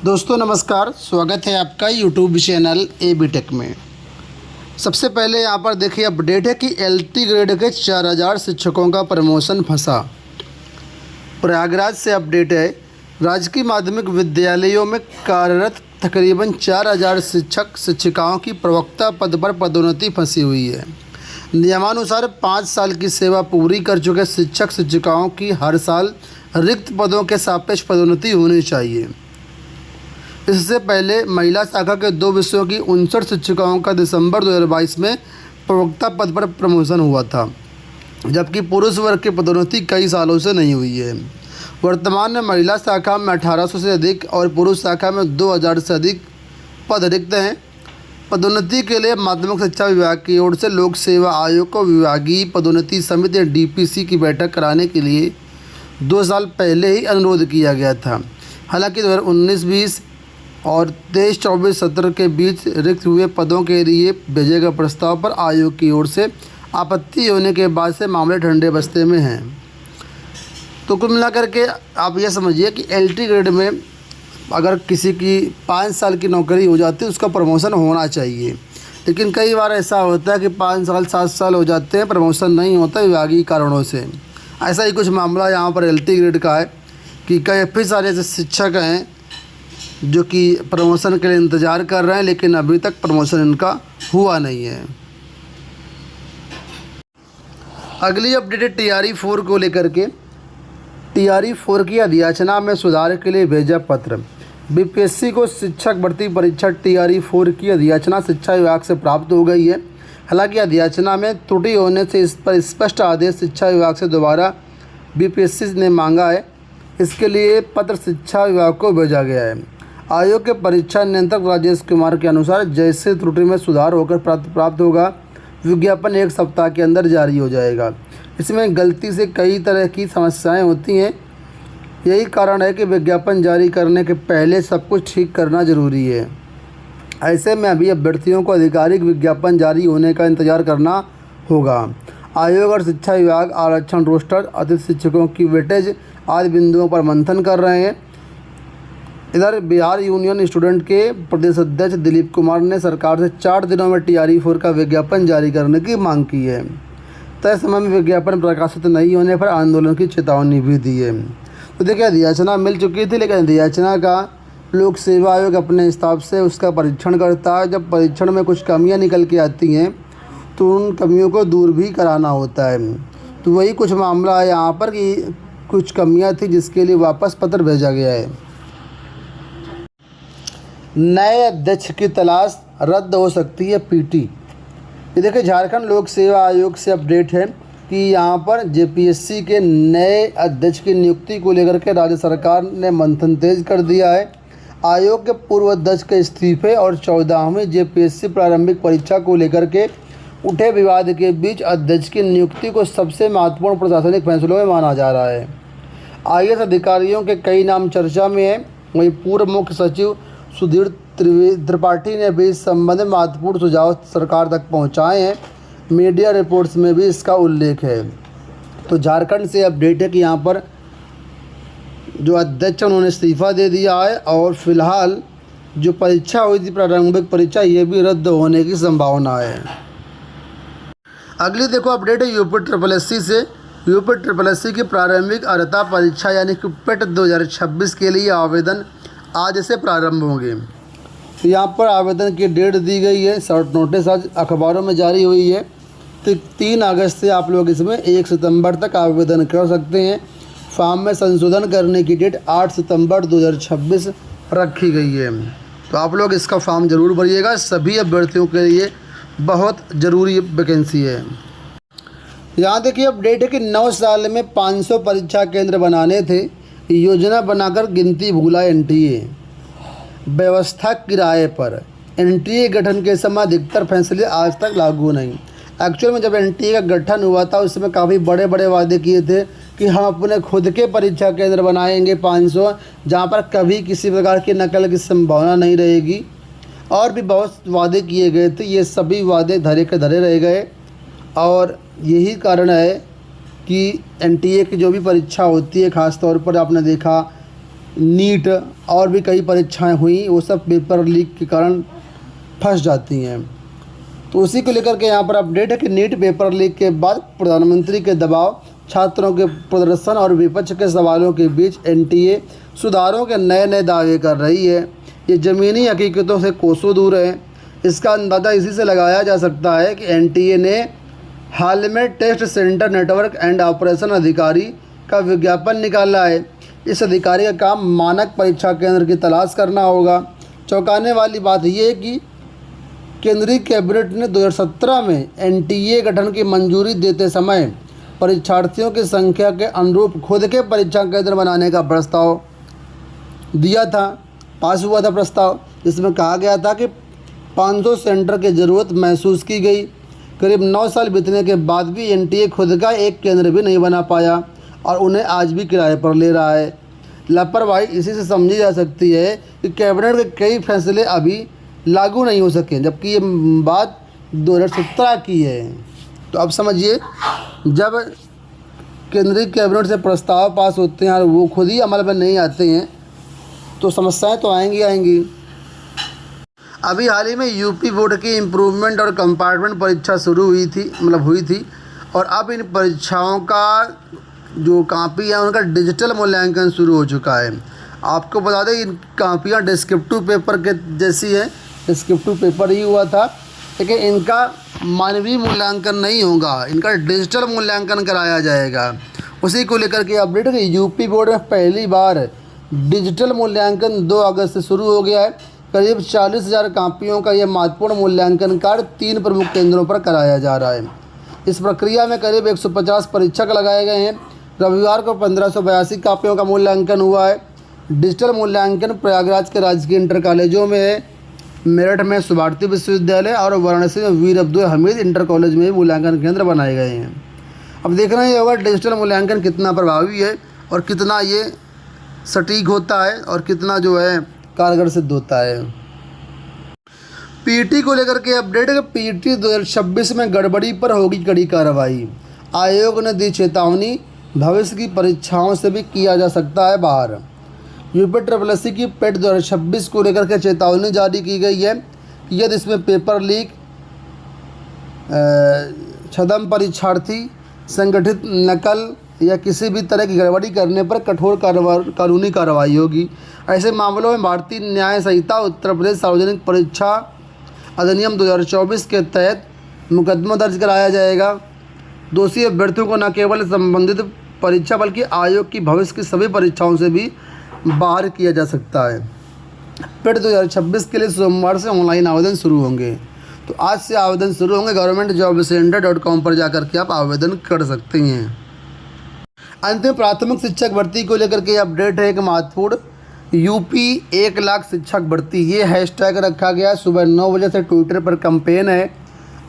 दोस्तों नमस्कार, स्वागत है आपका यूट्यूब चैनल ए टेक में। सबसे पहले यहाँ पर देखिए अपडेट है कि एलटी ग्रेड के 4000 शिक्षकों का प्रमोशन फंसा। प्रयागराज से अपडेट है, राजकीय माध्यमिक विद्यालयों में कार्यरत तकरीबन 4000 शिक्षक शिक्षिकाओं की प्रवक्ता पद पर पदोन्नति फंसी हुई है। नियमानुसार 5 साल की सेवा पूरी कर चुके शिक्षक शिक्षिकाओं की हर साल रिक्त पदों के सापेक्ष पदोन्नति होनी चाहिए। इससे पहले महिला शाखा के 2 विषयों की 59 शिक्षिकाओं का दिसंबर 2022 में प्रवक्ता पद पर प्रमोशन हुआ था, जबकि पुरुष वर्ग की पदोन्नति कई सालों से नहीं हुई है। वर्तमान में महिला शाखा में 1800 से अधिक और पुरुष शाखा में 2000 से अधिक पद रिक्त हैं। पदोन्नति के लिए माध्यमिक शिक्षा विभाग की ओर से लोक सेवा आयोग को विभागीय पदोन्नति समिति डीपीसी की बैठक कराने के लिए 2 साल पहले ही अनुरोध किया गया था। हालांकि 2019-20 और 23-24 सत्र के बीच रिक्त हुए पदों के लिए भेजे गए प्रस्ताव पर आयोग की ओर से आपत्ति होने के बाद से मामले ठंडे बस्ते में हैं। तो कुल मिलाकर के आप यह समझिए कि एलटी ग्रेड में अगर किसी की 5 साल की नौकरी हो जाती है उसका प्रमोशन होना चाहिए, लेकिन कई बार ऐसा होता है कि 5 साल 7 साल हो जाते हैं, प्रमोशन नहीं होता विभागीय कारणों से। ऐसा ही कुछ मामला यहाँ पर एलटी ग्रेड का है कि काफ़ी सारे ऐसे शिक्षक हैं जो कि प्रमोशन के लिए इंतज़ार कर रहे हैं, लेकिन अभी तक प्रमोशन इनका हुआ नहीं है। अगली अपडेट है टीआरई 4 को लेकर के। टीआरई 4 की अधियाचना में सुधार के लिए भेजा पत्र। बीपीएससी को शिक्षक भर्ती परीक्षा टीआरई 4 की अधियाचना शिक्षा विभाग से प्राप्त हो गई है। हालांकि अधियाचना में त्रुटि होने से इस पर स्पष्ट आदेश शिक्षा विभाग से दोबारा बीपीएससी ने मांगा है। इसके लिए पत्र शिक्षा विभाग को भेजा गया है। आयोग के परीक्षा नियंत्रक राजेश कुमार के अनुसार जैसे त्रुटि में सुधार होकर प्राप्त होगा, विज्ञापन 1 सप्ताह के अंदर जारी हो जाएगा। इसमें गलती से कई तरह की समस्याएं होती हैं, यही कारण है कि विज्ञापन जारी करने के पहले सब कुछ ठीक करना ज़रूरी है। ऐसे में अभी अभ्यर्थियों को आधिकारिक विज्ञापन जारी होने का इंतज़ार करना होगा। आयोग और शिक्षा विभाग आरक्षण रोस्टर, अतिथि शिक्षकों की वेटेज आदि बिंदुओं पर मंथन कर रहे हैं। इधर बिहार यूनियन स्टूडेंट के प्रदेश अध्यक्ष दिलीप कुमार ने सरकार से 4 दिनों में टीआरई 4 का विज्ञापन जारी करने की मांग की है। तय समय में विज्ञापन प्रकाशित नहीं होने पर आंदोलन की चेतावनी भी दी है। तो देखिए अधियाचना मिल चुकी थी, लेकिन अधियाचना का लोक सेवा आयोग अपने हिसाब से उसका परीक्षण करता है। जब परीक्षण में कुछ कमियां निकल के आती हैं तो उन कमियों को दूर भी कराना होता है। तो वही कुछ मामला है यहाँ पर कि कुछ कमियाँ थी जिसके लिए वापस पत्र भेजा गया है। नए अध्यक्ष की तलाश, रद्द हो सकती है पीटी। ये देखिए झारखंड लोक सेवा आयोग से अपडेट है कि यहाँ पर जेपीएससी के नए अध्यक्ष की नियुक्ति को लेकर के राज्य सरकार ने मंथन तेज कर दिया है। आयोग के पूर्व अध्यक्ष के इस्तीफे और 14वीं जेपीएससी प्रारंभिक परीक्षा को लेकर के उठे विवाद के बीच अध्यक्ष की नियुक्ति को सबसे महत्वपूर्ण प्रशासनिक फैसलों में माना जा रहा है। आईएएस अधिकारियों के कई नाम चर्चा में हैं। वहीं पूर्व मुख्य सचिव सुधीर त्रिपाठी ने भी इस संबंध में महत्वपूर्ण सुझाव सरकार तक पहुंचाए हैं। मीडिया रिपोर्ट्स में भी इसका उल्लेख है। तो झारखंड से अपडेट है कि यहाँ पर जो अध्यक्ष उन्होंने इस्तीफा दे दिया है और फिलहाल जो परीक्षा हुई थी प्रारंभिक परीक्षा, ये भी रद्द होने की संभावना है। अगली देखो अपडेट है यूपी SSSC से। यूपी SSSC की प्रारंभिक अर्हता परीक्षा यानी कि पेट 2026 के लिए आवेदन आज से प्रारंभ होंगे। तो यहाँ पर आवेदन की डेट दी गई है, शॉर्ट नोटिस आज अखबारों में जारी हुई है। तो 3 अगस्त से आप लोग इसमें 1 सितंबर तक आवेदन कर सकते हैं। फॉर्म में संशोधन करने की डेट 8 सितंबर 2026 रखी गई है। तो आप लोग इसका फॉर्म ज़रूर भरिएगा, सभी अभ्यर्थियों के लिए बहुत ज़रूरी वैकेंसी है। यहाँ देखिए अपडेट है कि 9 साल में 500 परीक्षा केंद्र बनाने थे, योजना बनाकर गिनती भूला एनटीए। व्यवस्था किराए पर, एनटीए गठन के समय अधिकतर फैसले आज तक लागू नहीं। एक्चुअल में जब एनटीए का गठन हुआ था उस समय काफ़ी बड़े बड़े वादे किए थे कि हम अपने खुद के परीक्षा केंद्र बनाएंगे 500, जहाँ पर कभी किसी प्रकार की नकल की संभावना नहीं रहेगी। और भी बहुत वादे किए गए थे, ये सभी वादे धरे के धरे रह गए। और यही कारण है कि एनटीए की जो भी परीक्षा होती है, ख़ास तौर पर आपने देखा नीट और भी कई परीक्षाएं हुई, वो सब पेपर लीक के कारण फंस जाती हैं। तो उसी को लेकर के यहाँ पर अपडेट है कि नीट पेपर लीक के बाद प्रधानमंत्री के दबाव, छात्रों के प्रदर्शन और विपक्ष के सवालों के बीच एनटीए सुधारों के नए नए दावे कर रही है। ये ज़मीनी हकीकतों से कोसों दूर है। इसका अंदाज़ा इसी से लगाया जा सकता है कि एनटीए ने हाल में test centre network and operation अधिकारी का विज्ञापन निकाला है। इस अधिकारी का काम मानक परीक्षा केंद्र की तलाश करना होगा। चौंकाने वाली बात यह है कि केंद्रीय कैबिनेट ने 2017 में एनटीए गठन की मंजूरी देते समय परीक्षार्थियों की संख्या के अनुरूप खुद के परीक्षा केंद्र बनाने का प्रस्ताव दिया था। पास हुआ था प्रस्ताव, जिसमें कहा गया था कि 500 सेंटर की ज़रूरत महसूस की गई। करीब 9 साल बीतने के बाद भी एनटीए खुद का एक केंद्र भी नहीं बना पाया और उन्हें आज भी किराए पर ले रहा है। लापरवाही इसी से समझी जा सकती है कि कैबिनेट के कई फैसले अभी लागू नहीं हो सके, जबकि ये बात 2017 की है। तो अब समझिए, जब केंद्रीय कैबिनेट से प्रस्ताव पास होते हैं और वो खुद ही अमल में नहीं आते हैं तो समस्याएं तो आएंगी। अभी हाल ही में यूपी बोर्ड की इम्प्रूवमेंट और कंपार्टमेंट परीक्षा शुरू हुई थी और अब इन परीक्षाओं का जो कापी है उनका डिजिटल मूल्यांकन शुरू हो चुका है। आपको बता दें, इन कापियाँ डिस्क्रिप्टिव पेपर के जैसी है, डिस्क्रिप्टिव पेपर ही हुआ था, लेकिन इनका मानवीय मूल्यांकन नहीं होगा, इनका डिजिटल मूल्यांकन कराया जाएगा। उसी को लेकर के अपडेट है कि यूपी बोर्ड में पहली बार डिजिटल मूल्यांकन 2 अगस्त से शुरू हो गया है। करीब 40,000 कापियों का यह महत्वपूर्ण मूल्यांकन कार्य 3 प्रमुख केंद्रों पर कराया जा रहा है। इस प्रक्रिया में करीब 150 परीक्षक लगाए गए हैं। रविवार को 1582 कापियों का मूल्यांकन हुआ है। डिजिटल मूल्यांकन प्रयागराज के राजकीय इंटर कॉलेजों में है, मेरठ में सुभारती विश्वविद्यालय और वाराणसी में वीर अब्दुल हमीद इंटर कॉलेज में मूल्यांकन केंद्र बनाए गए हैं। अब देखना ये होगा डिजिटल मूल्यांकन कितना प्रभावी है और कितना ये सटीक होता है और कितना जो है कारगर सिद्ध होता है। पीटी को लेकर के अपडेट है कि पीटी 2026 में गड़बड़ी पर होगी कड़ी कार्रवाई। आयोग ने दी चेतावनी, भविष्य की परीक्षाओं से भी किया जा सकता है बाहर। यूपी ट्रिपल की पेट 2026 को लेकर के चेतावनी जारी की गई है कि यदि इसमें पेपर लीक, छद्म परीक्षार्थी, संगठित नकल या किसी भी तरह की गड़बड़ी करने पर कठोर कानूनी कार्रवाई होगी। ऐसे मामलों में भारतीय न्याय संहिता उत्तर प्रदेश सार्वजनिक परीक्षा अधिनियम 2024 के तहत मुकदमा दर्ज कराया जाएगा। दोषी अभ्यर्थियों को न केवल संबंधित परीक्षा बल्कि आयोग की भविष्य की सभी परीक्षाओं से भी बाहर किया जा सकता है। पेट 2026 के लिए सोमवार से ऑनलाइन आवेदन शुरू होंगे। तो आज से आवेदन शुरू होंगे। governmentjobcenter.com पर जाकर के आप आवेदन कर सकते हैं। अंत में प्राथमिक शिक्षक भर्ती को लेकर के अपडेट है एक महत्वपूर्ण, यूपी 1 लाख शिक्षक भर्ती, ये हैशटैग रखा गया। सुबह 9 बजे से ट्विटर पर कैंपेन है।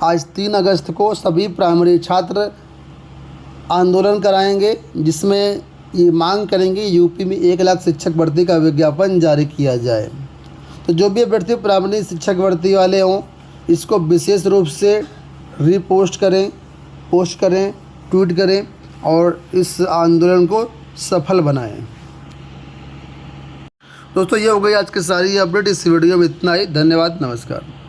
आज 3 अगस्त को सभी प्राइमरी छात्र आंदोलन कराएंगे, जिसमें ये मांग करेंगे यूपी में 1 लाख शिक्षक भर्ती का विज्ञापन जारी किया जाए। तो जो भी अभ्यर्थी प्राइमरी शिक्षक भर्ती वाले हों, इसको विशेष रूप से रीपोस्ट करें, पोस्ट करें, ट्वीट करें और इस आंदोलन को सफल बनाएं। दोस्तों, ये हो गई आज की सारी अपडेट। इस वीडियो में इतना ही। धन्यवाद, नमस्कार।